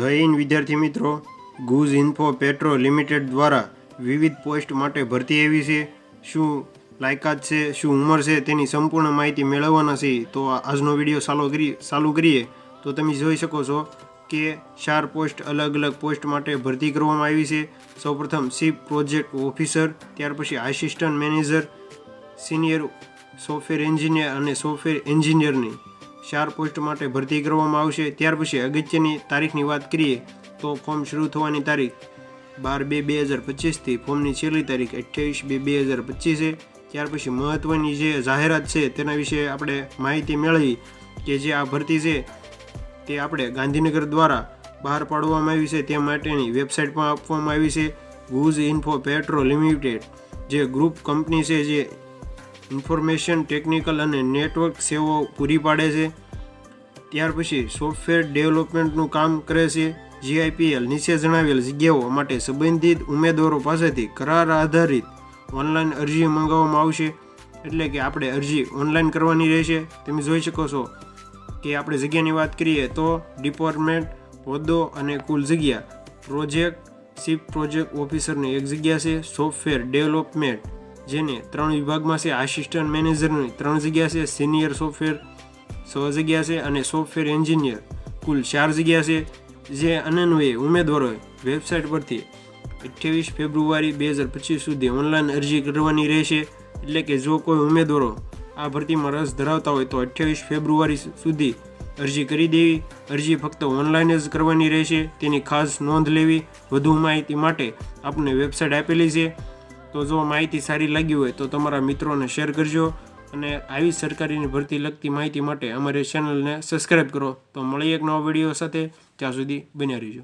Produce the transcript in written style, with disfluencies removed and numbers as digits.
જય હિન્દ વિદ્યાર્થી મિત્રો, ગુજ ઇન્ફો પેટ્રો લિમિટેડ દ્વારા વિવિધ પોસ્ટ માટે ભરતી આવી છે. શું લાયકાત છે, શું ઉંમર છે, તેની સંપૂર્ણ માહિતી મેળવવાના છે. તો આજનો વિડીયો ચાલુ કરીએ તો તમે જોઈ શકો છો કે 4 પોસ્ટ અલગ પોસ્ટ માટે ભરતી કરવામાં આવી છે. સૌપ્રથમ ચીફ પ્રોજેક્ટ ઓફિસર, ત્યાર પછી assistant manager, senior software engineer અને સોફ્ટવેર એન્જિનિયરની 4 પોસ્ટ માટે ભરતી કરવામાં આવશે. ત્યાર પછી અગત્યની તારીખની વાત કરીએ તો ફોર્મ શરૂ થવાની તારીખ 12/2/2025થી ફોર્મની છેલ્લી તારીખ 28/2/2025 છે. ત્યાર પછી મહત્ત્વની જે જાહેરાત છે તેના વિશે આપણે માહિતી મેળવી કે જે આ ભરતી છે તે આપણે ગાંધીનગર દ્વારા બહાર પાડવામાં આવી છે. તે માટેની વેબસાઇટ પણ આપવામાં આવી છે. ગુજ ઇન્ફો પેટ્રો લિમિટેડ જે ગ્રુપ કંપની છે જે ઇન્ફોર્મેશન ટેકનિકલ અને નેટવર્ક સેવાઓ પૂરી પાડે છે. ત્યાર પછી સોફ્ટવેર ડેવલપમેન્ટનું કામ કરે છે. GIPL નીચે જણાવેલ જગ્યાઓ માટે સંબંધિત ઉમેદવારો પાસેથી કરાર આધારિત ઓનલાઈન અરજી મંગાવવામાં આવશે. એટલે કે આપણે અરજી ઓનલાઈન કરવાની રહેશે. તમે જોઈ શકો છો કે આપણે જગ્યાની વાત કરીએ તો ડિપાર્ટમેન્ટ, હોદ્દો અને કુલ જગ્યા પ્રોજેક્ટ ચીફ પ્રોજેક્ટ ઓફિસરની 1 જગ્યા છે. સોફ્ટવેર ડેવલપમેન્ટ જેને 3 વિભાગમાં છે. આસિસ્ટન્ટ મેનેજરની 3 જગ્યા છે. સિનિયર સોફ્ટવેર 6 જગ્યા છે અને સોફ્ટવેર એન્જિનિયર કુલ 4 જગ્યા છે. જે અન્વયે ઉમેદવારોએ વેબસાઇટ પરથી 28 ફેબ્રુઆરી 2025 સુધી ઓનલાઈન અરજી કરવાની રહેશે. એટલે કે જો કોઈ ઉમેદવારો આ ભરતીમાં રસ ધરાવતા હોય તો 28 ફેબ્રુઆરી સુધી અરજી કરી દેવી. અરજી ફક્ત ઓનલાઈન જ કરવાની રહેશે, તેની ખાસ નોંધ લેવી. વધુ માહિતી માટે આપને વેબસાઇટ આપેલી છે. તો જો માહિતી સારી લાગી હોય તો તમારા મિત્રોને શેર કરજો અને આવી સરકારીની ભરતી લગતી માહિતી માટે અમારી ચેનલને સબસ્ક્રાઈબ કરો. તો મળીએ એક નવા વિડીયો સાથે. ત્યાં સુધી બન્યા રહેજો.